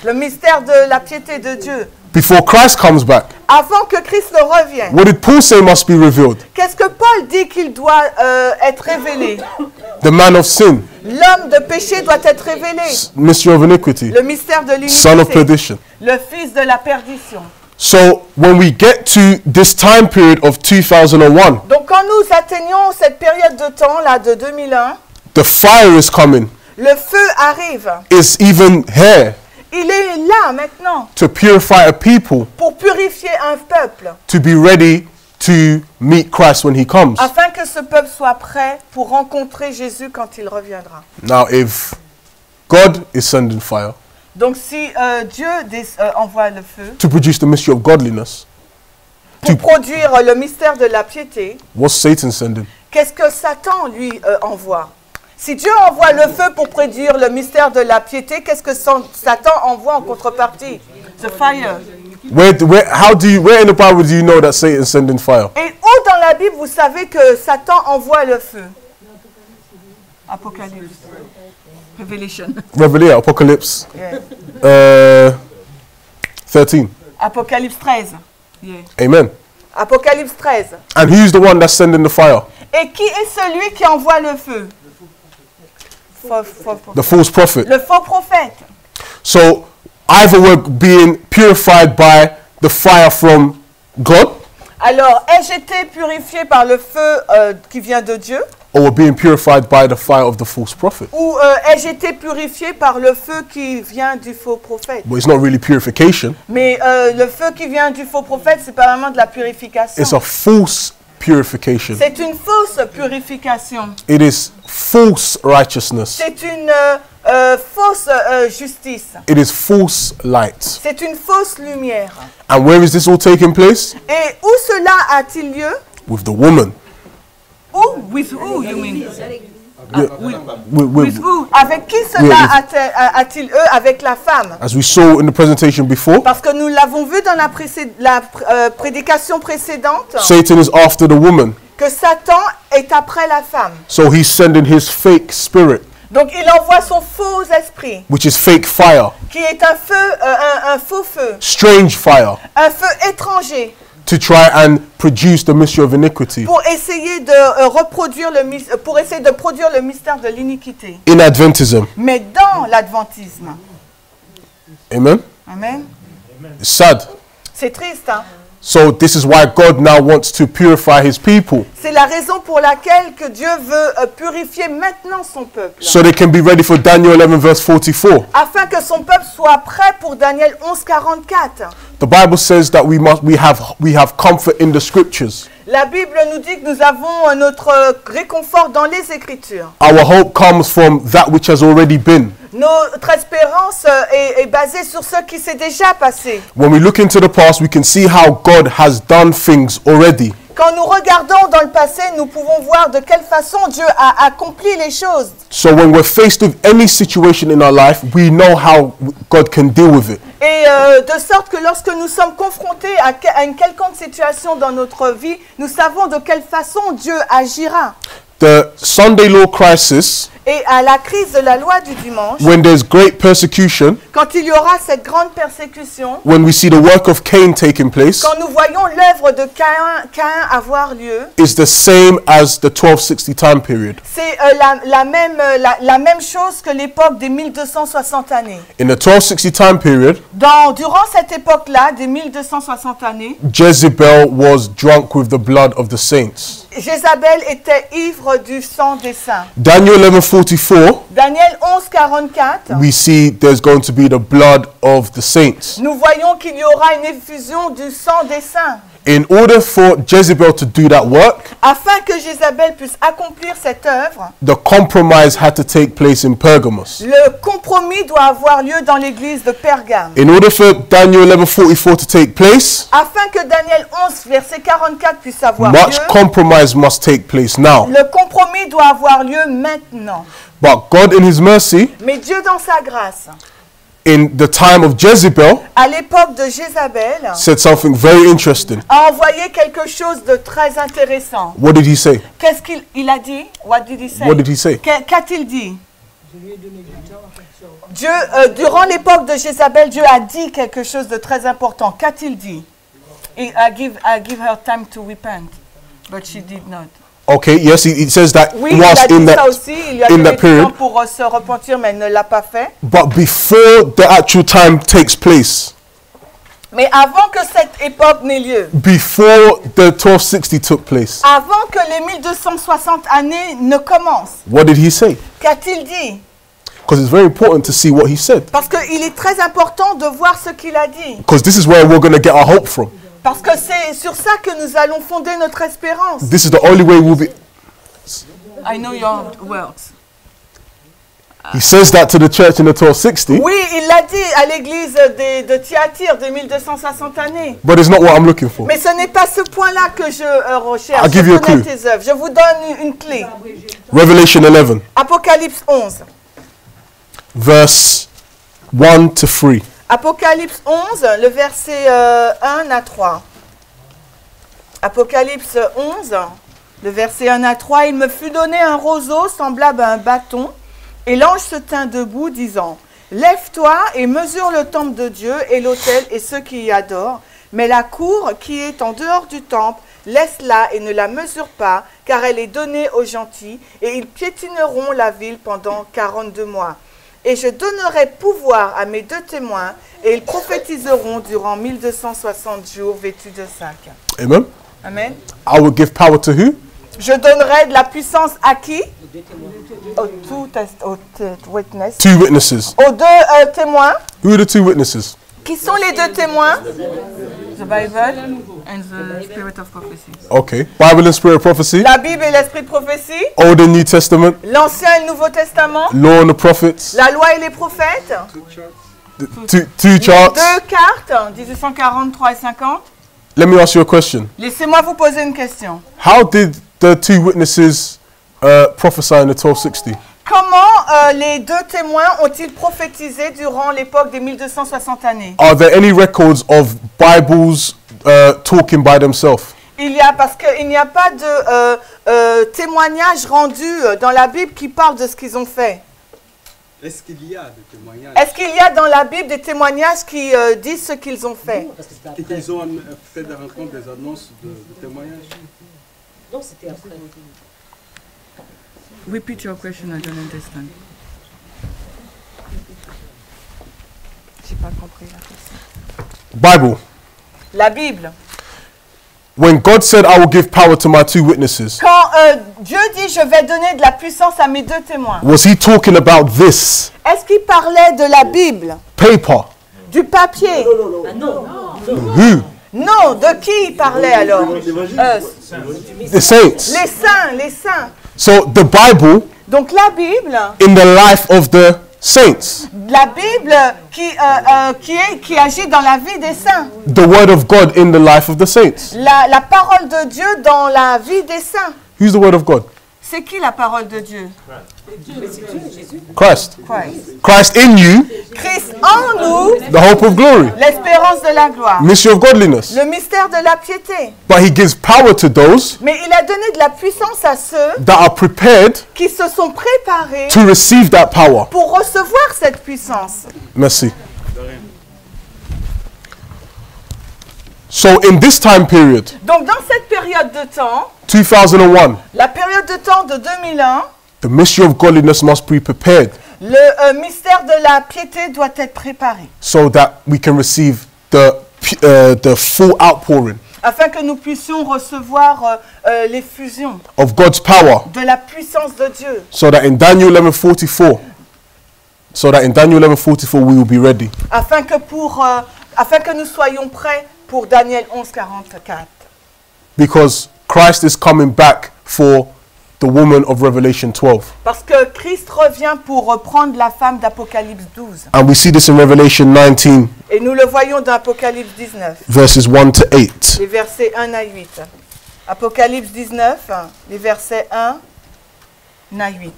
Le mystère de la piété de Dieu. Before Christ comes back, Avant que Christ ne revienne, what did Paul say must be revealed? qu'est-ce que Paul dit qu'il doit être révélé? The man of sin, L'homme de péché doit être révélé. mystery of iniquity, Le mystère de son of l'iniquité. perdition. Le fils de la perdition. So when we get to this time period of 2001, Donc quand nous atteignons cette période de temps là de 2001, the fire is coming, le feu arrive. is even here Il est là maintenant to purify a people pour purifier un peuple, to be ready to meet Christ when he comes. afin que ce peuple soit prêt pour rencontrer Jésus quand il reviendra. Now, if God is sending fire Donc si Dieu envoie le feu to produce the mystery of godliness, pour produire le mystère de la piété, what's Satan sending? qu'est-ce que Satan lui envoie? Si Dieu envoie le feu pour produire le mystère de la piété, qu'est-ce que Satan envoie en contrepartie? The fire. Where in the Bible do you know that Satan is sending fire? Et où dans la Bible vous savez que Satan envoie le feu? Apocalypse. Revelation. Revelation, Apocalypse Yeah. 13. Apocalypse 13. Yeah. Amen. Apocalypse 13. And who's the one that's sending the fire? Et qui est celui qui envoie le feu? The false prophet. Le faux prophète. So either we're being purified by the fire from God, Alors, ai-je été purifié par le feu qui vient de Dieu? or we're being purified by the fire of the false prophet. Ou ai-je été purifié par le feu qui vient du faux prophète? But it's not really purification. Mais le feu qui vient du faux prophète, c'est pas vraiment de la purification. It's a false purification. C'est une fausse purification. It is false righteousness. C'est une fausse justice. It is false light. C'est une fausse lumière. And where is this all taking place? Et où cela a-t-il lieu? With the woman. Où? With who, you mean? With, With who? Avec qui cela a-t-il lieu? Avec la femme. as we saw in the presentation before, Parce que nous l'avons vu dans la prédication précédente, Satan is after the woman. que Satan est après la femme. So he's sending his fake spirit, Donc il envoie son faux esprit, which is fake fire, qui est un feu, un faux feu, strange fire, un feu étranger, to try and produce the mystery of iniquity pour essayer de reproduire pour essayer de produire le mystère de l'iniquité. in Adventism. Mais dans l'adventisme. Amen. Amen. It's sad. C'est triste, hein? So this is why God now wants to purify his people, C'est la raison pour laquelle que Dieu veut purifier maintenant son peuple. so they can be ready for Daniel 11 verse 44. Afin que son peuple soit prêt pour Daniel 11, 44. The Bible says that we have comfort in the scriptures. La Bible nous dit que nous avons notre réconfort dans les Écritures. Our hope comes from that which has already been. Notre espérance est basée sur ce qui s'est déjà passé. When we look into the past, we can see how God has done things already. Quand nous regardons dans le passé, nous pouvons voir de quelle façon Dieu a accompli les choses. So when we're faced with any situation in our life, we know how God can deal with it. Et de sorte que lorsque nous sommes confrontés à une quelconque situation dans notre vie, nous savons de quelle façon Dieu agira. The Sunday law crisis, Et à la crise de la loi du dimanche, when there's great persecution, quand il y aura cette grande persécution, when we see the work of Cain taking place, quand nous voyons l'œuvre de Caïn avoir lieu, is the same as the 1260 time period. c'est la même chose que l'époque des 1260 années. In the 1260 time period, Durant cette époque-là, des 1260 années, Jezebel was drunk with the blood of the saints. Jézabel était ivre du sang des saints. Daniel 11:44, Daniel 11, 44, we see there's going to be the blood of the saints. nous voyons qu'il y aura une effusion du sang des saints. In order for Jezebel to do that work, afin que Jézabel puisse accomplir cette œuvre, the compromise had to take place in Pergamos. le compromis doit avoir lieu dans l'église de Pergame. In order for Daniel 11:44 to take place, Afin que Daniel 11, verset 44 puisse avoir much lieu, compromise must take place now. le compromis doit avoir lieu maintenant. But God in his mercy, Mais Dieu dans sa grâce, in the time of Jezebel, à l'époque de Jézabel, said something very interesting. a envoyé quelque chose de très intéressant. What did he say? Qu'est-ce qu'il a dit? What did he say? What did he say? Qu'a-t-il dit? Dieu, durant l'époque de Jézabel, Dieu a dit quelque chose de très important. Qu'a-t-il dit? I give her time to repent, but she did not. Okay, yes, it says that Oui, il a whilst in dit ça that, aussi. Il lui a in donné that du period, temps pour se repentir, mais elle ne l'a pas fait. but before the actual time takes place, Mais avant que cette époque n'ait lieu, before the 1260 took place, avant que les 1260 années ne commencent, what did he say? qu'a-t-il dit? Because it's very important to see what he said. Parce qu'il est très important de voir ce qu'il a dit. Because this is where we're going to get our hope from. Parce que c'est sur ça que nous allons fonder notre espérance. This is the only way we'll be. I know your words. He says that to the church in the 1260, Oui, il l'a dit à l'église de Thyatire de 1260 années. but it's not what I'm looking for. Mais ce n'est pas ce point-là que je recherche. I'll give Je you a connais clue. tes œuvres. Je vous donne une clé. Revelation 11, Apocalypse 11. verse 1 to 3. Apocalypse 11, le verset 1 à 3. Apocalypse 11, le verset 1 à 3. Il me fut donné un roseau semblable à un bâton, et l'ange se tint debout, disant, lève-toi et mesure le temple de Dieu et l'autel et ceux qui y adorent, mais la cour qui est en dehors du temple, laisse-la et ne la mesure pas, car elle est donnée aux gentils, et ils piétineront la ville pendant 42 mois. Et je donnerai pouvoir à mes deux témoins, et ils prophétiseront durant 1260 jours vêtus de sac. Amen. Amen. I will give power to who? Je donnerai de la puissance à qui? Witness. Two witnesses. Aux deux témoins. Who are the two witnesses? Qui sont les deux témoins? The Bible and the Spirit of Prophecy. Okay. Bible and Spirit of Prophecy. La Bible et l'Esprit de prophétie. Old and New Testament. L'Ancien et le Nouveau Testament. Law and the Prophets. La loi et les prophètes. Two charts. Deux cartes, 1843 et 50. Let me ask you a question. Laissez-moi vous poser une question. How did the two witnesses prophesy in the 1260? Comment les deux témoins ont-ils prophétisé durant l'époque des 1260 années? Are there any records of Bibles talking by themselves? Parce qu'il n'y a pas de témoignages rendus dans la Bible qui parlent de ce qu'ils ont fait. Est-ce qu'il y a des témoignages? Est-ce qu'il y a dans la Bible des témoignages qui disent ce qu'ils ont fait? Et qu'ils ont fait des rencontres, des annonces de témoignages? Non, c'était après. Repeat your question, I don't understand. J'ai pas compris la question. Bible. La Bible. When God said, I will give power to my two witnesses, Quand Dieu dit je vais donner de la puissance à mes deux témoins, was he talking about this est-ce qu'il parlait de la Bible, paper? du papier? Ah non, Who? Non, de qui il parlait alors? The saints. Les saints, les saints. So the Bible Donc la Bible, in the life of the saints, la Bible qui agit dans la vie des saints. the word of God in the life of the saints. La parole de Dieu dans la vie des saints. Who's the word of God? C'est qui la parole de Dieu? Christ. Christ. Christ in you, Christ en nous, the hope of glory, l'espérance de la gloire. mystery of godliness. Le mystère de la piété. But he gives power to those Mais il a donné de la puissance à ceux that are prepared qui se sont préparés to receive that power. pour recevoir cette puissance. Merci. So in this time period, Donc dans cette période de temps, 2001, la période de temps de 2001, the mystery of godliness must be prepared le mystère de la piété doit être préparé so that we can receive the full outpouring afin que nous puissions recevoir l'effusion of God's power. de la puissance de Dieu. So that in Daniel 11:44, we will be ready. Afin que nous soyons prêts pour Daniel 11, 44. Because Christ is coming back for the woman of Revelation 12. Parce que Christ revient pour reprendre la femme d'Apocalypse 12. And we see this in Revelation 19, Et nous le voyons dans Apocalypse 19, verses 1 to 8. les versets 1 à 8. Apocalypse 19, les versets 1 à 8.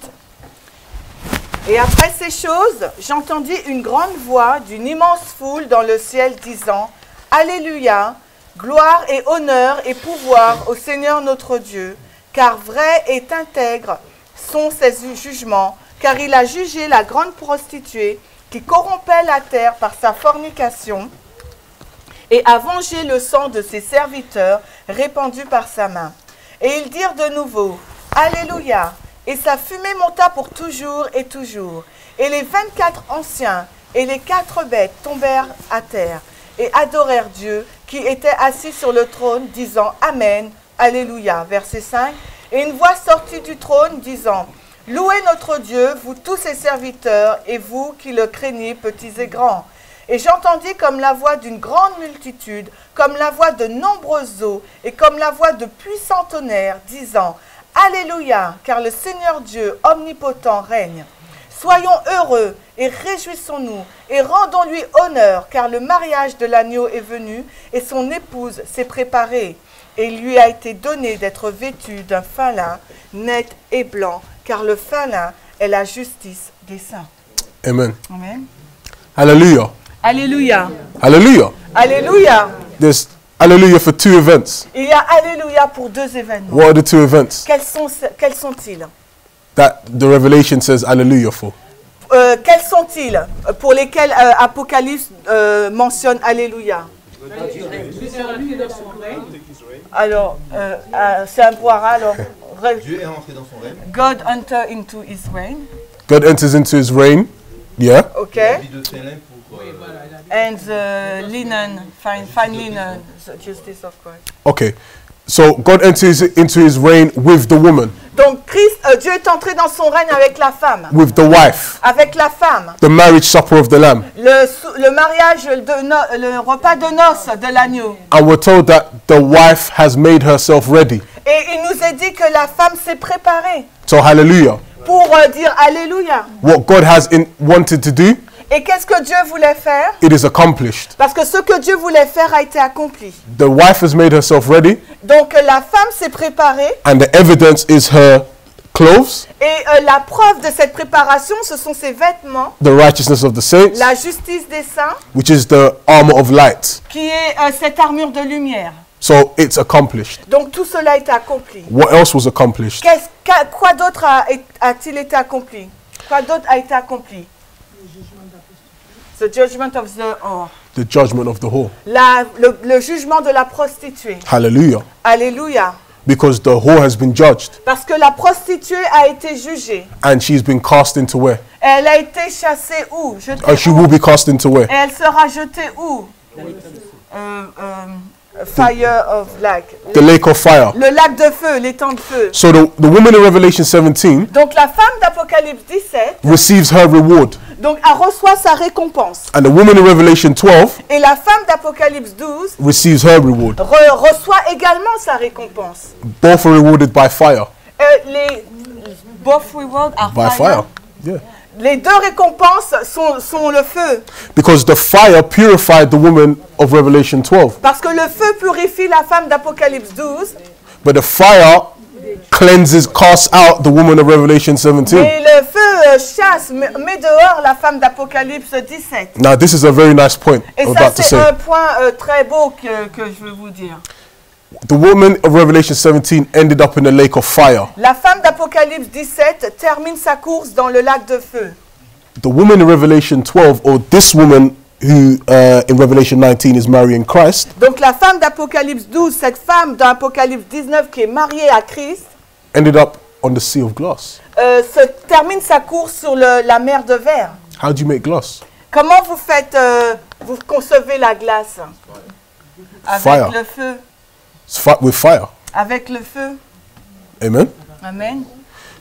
Et après ces choses, j'entendis une grande voix d'une immense foule dans le ciel disant « Alléluia, gloire et honneur et pouvoir au Seigneur notre Dieu, car vrai et intègre sont ses jugements, car il a jugé la grande prostituée qui corrompait la terre par sa fornication et a vengé le sang de ses serviteurs répandu par sa main. Et ils dirent de nouveau « Alléluia !» Et sa fumée monta pour toujours et toujours. Et les 24 anciens et les 4 bêtes tombèrent à terre et adorèrent Dieu qui était assis sur le trône, disant « Amen, Alléluia ». Verset 5. Et une voix sortit du trône, disant « Louez notre Dieu, vous tous ses serviteurs, et vous qui le craignez, petits et grands. » Et j'entendis comme la voix d'une grande multitude, comme la voix de nombreuses eaux, et comme la voix de puissants tonnerres, disant « Alléluia, car le Seigneur Dieu omnipotent règne. Soyons heureux et réjouissons-nous et rendons-lui honneur, car le mariage de l'agneau est venu et son épouse s'est préparée. Et il lui a été donné d'être vêtu d'un fin lin net et blanc, car le fin lin est la justice des saints. » Amen. Amen. Hallelujah. Alléluia. Hallelujah. Alléluia. There's hallelujah for 2 events. Il y a Alléluia pour 2 événements. What are the 2 events Quels sont-ils? that the Revelation says hallelujah for? Quels sont-ils pour lesquels Apocalypse mentionne Alléluia? Alors, c'est un boira, alors. Dieu est entré dans son règne. God enter into his reign. God enters into his reign. Yeah. Ok. Vie de saint lin pour And the linen, fine linen, the justice of Christ. Okay. So God enters into his reign with the woman, Donc Dieu est entré dans son règne avec la femme. with the wife, Avec la femme. the marriage supper of the Lamb. Le mariage, le repas de noces de l'agneau. And we're told that the wife has made herself ready. Et il nous est dit que la femme s'est préparée So hallelujah. pour dire Alléluia. What God has wanted to do, Et qu'est-ce que Dieu voulait faire? it is accomplished. Parce que ce que Dieu voulait faire a été accompli. The wife has made herself ready, Donc la femme s'est préparée and the evidence is her clothes, et la preuve de cette préparation, ce sont ses vêtements, the righteousness of the saints, la justice des saints, which is the armor of light. qui est cette armure de lumière. So it's accomplished. Donc tout cela a été accompli. What else was accomplished? Quoi d'autre a-t-il été accompli? Quoi d'autre a été accompli? The judgment of the whore. The judgment of the whore. Le jugement de la prostituée. Hallelujah. Alléluia. Because the whore has been judged, Parce que la prostituée a été jugée. and she's been cast into where? Elle a été chassée où? Jetée She où? will be cast into where? Et elle sera jetée où? Fire of like. The lake of fire. Le lac de feu, l'étang de feu. So the woman in Revelation 17 Donc la femme d'Apocalypse 17, receives her reward, donc elle reçoit sa récompense. and the woman in Revelation 12 Et la femme d'Apocalypse 12 receives her reward. reçoit également sa récompense. Both are rewarded by fire. Les both reward are By fire. Yeah. Les deux récompenses sont le feu. Because the fire purified the woman of Revelation 12. Parce que le feu purifie la femme d'Apocalypse 12. But the fire cleanses, casts out the woman of Revelation 17. Et le feu chasse, met dehors la femme d'Apocalypse 17. Now, this is a very nice point Et I'm ça, about to c'est say. un point très beau que je veux vous dire. The woman of Revelation 17 ended up in the lake of fire. La femme d'Apocalypse 17 termine sa course dans le lac de feu. The woman in Revelation 12, or this woman who in Revelation 19 is marrying Christ, Donc la femme d'Apocalypse 12, cette femme d'Apocalypse 19 qui est mariée à Christ, ended up on the sea of glass. termine sa course sur la mer de verre. How do you make glass? Comment vous faites, vous concevez la glace? Avec Fire. le feu. With fire. Avec le feu. Amen. Amen.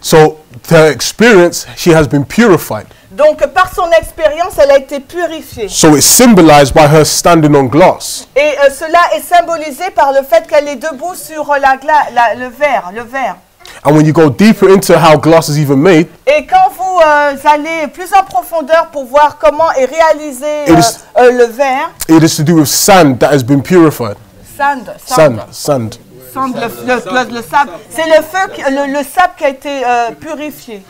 So, her experience, she has been purified. Donc par son expérience, elle a été purifiée. So it's symbolized by her standing on glass. Et cela est symbolisé par le fait qu'elle est debout sur le verre. And when you go deeper into how glass is even made, Et quand vous allez plus en profondeur pour voir comment est réalisé le verre, it is to do with sand that has been purified. sand, Sand. le sable, c'est le sable qui a été purifié.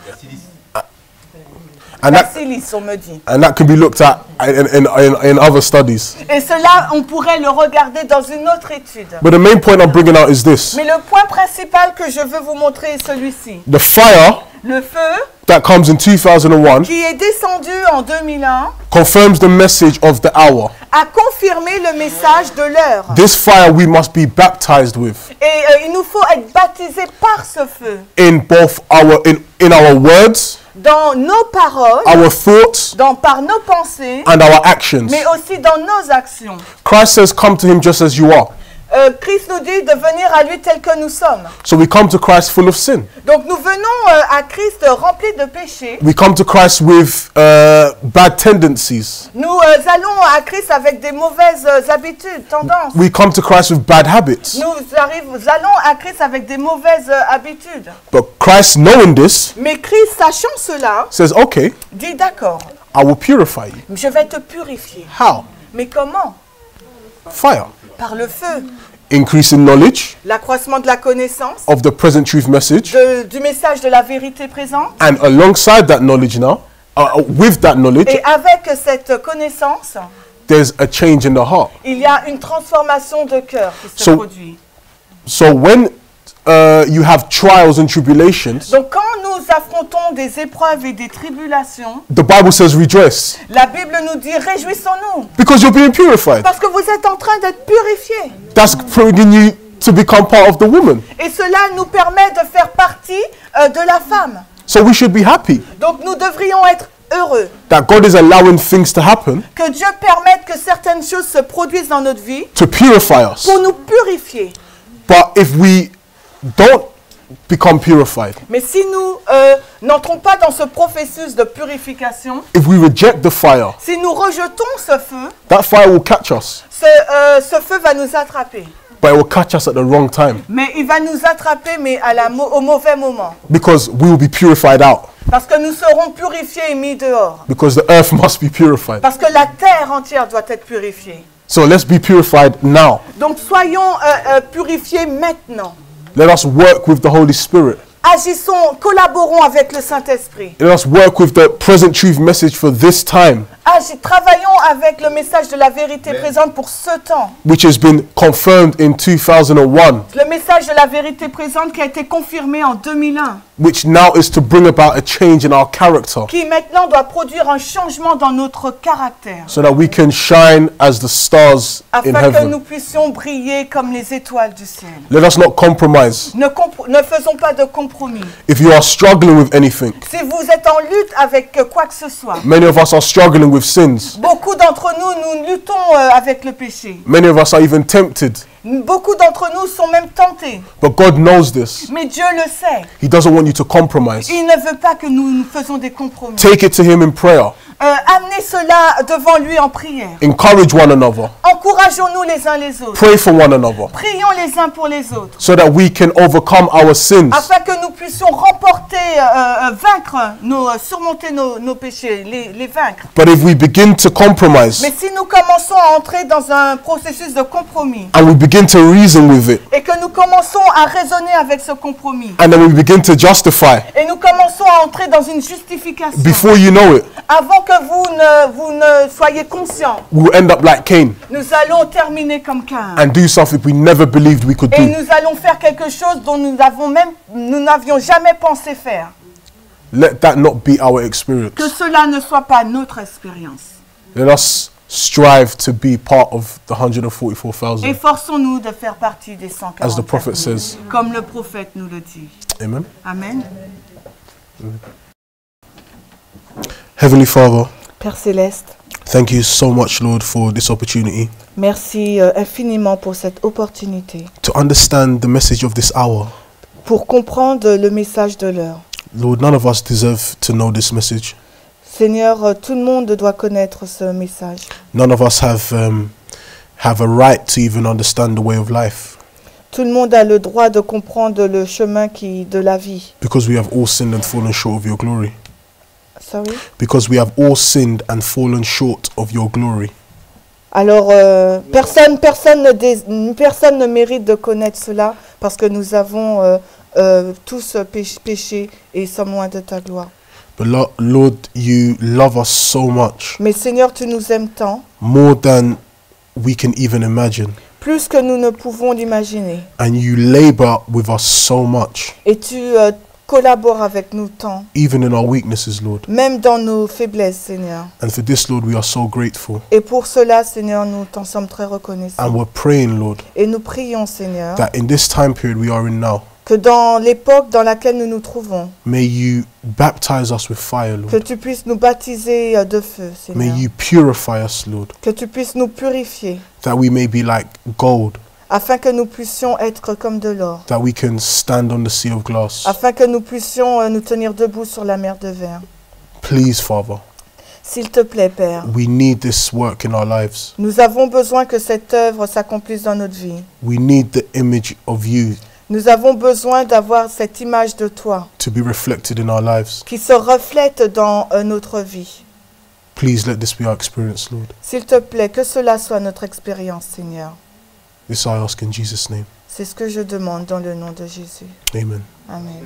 And La that, silice, on me dit. and that can be looked at in other studies. Et cela, on pourrait le regarder dans une autre étude. But the main point I'm bringing out is this. Mais le point principal que je veux vous montrer est celui-ci. The fire Le feu that comes in 2001 qui est descendu en 2001 confirms the message of the hour. a confirmé le message de l'heure. This fire we must be baptized with Et il nous faut être baptisés par ce feu. in both in our words, Dans nos paroles, our thoughts, par nos pensées, and our actions. mais aussi dans nos actions. Christ says, come to him just as you are. Christ nous dit de venir à lui tel que nous sommes. So we come to Christ full of sin. Donc nous venons à Christ remplis de péchés. We come to Christ with bad tendencies. Nous allons à Christ avec des mauvaises habitudes, tendances. We come to Christ with bad habits. Nous allons à Christ avec des mauvaises habitudes. But Christ, knowing this, Mais Christ, sachant cela, says, okay, dit d'accord, I will purify you. je vais te purifier. How? Mais comment? Fire. Par le feu. Increase in knowledge L'accroissement de la connaissance, of the present truth message. du message de la vérité présente. And alongside that knowledge now, with that knowledge, Et avec cette connaissance, there's a change in the heart. il y a une transformation de cœur qui se So- produit. So when you have trials and tribulations, Donc quand nous affrontons des épreuves et des tribulations, the Bible says rejoice la Bible nous dit réjouissons-nous because you're being purified. parce que vous êtes en train d'être purifiés. That's bringing you to become part of the woman. Et cela nous permet de faire partie de la femme. So we should be happy Donc nous devrions être heureux that God is allowing things to happen que Dieu permette que certaines choses se produisent dans notre vie to purify us. pour nous purifier. But if we don't become purified, Mais si nous n'entrons pas dans ce processus de purification, if we reject the fire, si nous rejetons ce feu, that fire will catch us, ce feu va nous attraper. but it will catch us at the wrong time Mais il va nous attraper mais au mauvais moment. because we will be purified out, Parce que nous serons purifiés et mis dehors. because the earth must be purified. Parce que la terre entière doit être purifiée. So let's be purified now. Donc soyons purifiés maintenant. Let us work with the Holy Spirit. Agissons, collaborons avec le Saint-Esprit. Let us work with the present truth message for this time, Travaillons avec le message de la vérité présente pour ce temps. which has been confirmed in 2001, Le message de la vérité présente qui a été confirmé en 2001. which now is to bring about a change in our character Qui maintenant doit produire un changement dans notre caractère. so that we can shine as the stars in Afin que heaven. nous puissions briller comme les étoiles du ciel. Let us not compromise. Ne faisons pas de compromis. If you are struggling with anything, Si vous êtes en lutte avec quoi que ce soit, many of us are struggling with sins. beaucoup d'entre nous, nous luttons avec le péché. Many of us are even tempted. Beaucoup d'entre nous sont même tentés. But God knows this. Mais Dieu le sait. He doesn't want you to compromise. Il ne veut pas que nous faisons des compromis. Take it to Him in prayer. Amenez cela devant lui en prière. Encourage one another. Encourageons-nous les uns les autres. Pray for one another Prions les uns pour les autres. so that we can overcome our sins. Afin que nous puissions remporter, vaincre, surmonter nos péchés, les vaincre. But if we begin to compromise Mais si nous commençons à entrer dans un processus de compromis and we begin to reason with it et que nous commençons à raisonner avec ce compromis and then we begin to justify, et nous commençons à entrer dans une justification before you know it, avant que vous ne soyez conscients, we'll end up like Cain nous allons terminer comme Caïn. and do something we never believed we could Et do. nous allons faire quelque chose dont nous n'avions jamais pensé faire. Let that not be our experience. Que cela ne soit pas notre expérience. Let us strive to be part of the 144,000, Efforçons-nous de faire partie des as the prophet 144 says. comme le prophète nous le dit. Amen. Amen. Heavenly Father, Père Céleste, thank you so much, Lord, for this opportunity merci infiniment pour cette opportunité, to understand the message of this hour. pour comprendre le message de l'heure. Lord, none of us deserve to know this message. Seigneur, tout le monde doit connaître ce message. None of us have a right to even understand the way of life, Tout le monde a le droit de comprendre le chemin de la vie. because we have all sinned and fallen short of your glory. Sorry. Because we have all sinned and fallen short of your glory. Alors, personne ne mérite de connaître cela parce que nous avons tous péché et sommes loin de ta gloire. But Lord, you love us so much, Mais Seigneur, tu nous aimes tant, more than we can even imagine. plus que nous ne pouvons l'imaginer. And you labor with us so much, Et tu collabores avec nous tant, even in our weaknesses, Lord. même dans nos faiblesses, Seigneur. And for this, Lord, we are so grateful. Et pour cela, Seigneur, nous t'en sommes très reconnaissants. And we're praying, Lord, Et nous prions, Seigneur, that in this time period we are in now, que dans l'époque dans laquelle nous nous trouvons, may you baptize us with fire, que Lord. tu puisses nous baptiser de feu, May Seigneur. you purify us, Lord, Que tu puisses nous purifier, that we may be like gold, afin que nous puissions être comme de l'or, that we can stand on the sea of glass. afin que nous puissions nous tenir debout sur la mer de verre. Please, Father, S'il te plaît, Père, we need this work in our lives. nous avons besoin que cette œuvre s'accomplisse dans notre vie. We need the image of you Nous avons besoin d'avoir cette image de toi to be reflected in our lives. qui se reflète dans notre vie. Please let this be our experience, Lord. S'il te plaît, que cela soit notre expérience, Seigneur. This I ask in Jesus' name. C'est ce que je demande dans le nom de Jésus. Amen. Amen. Amen.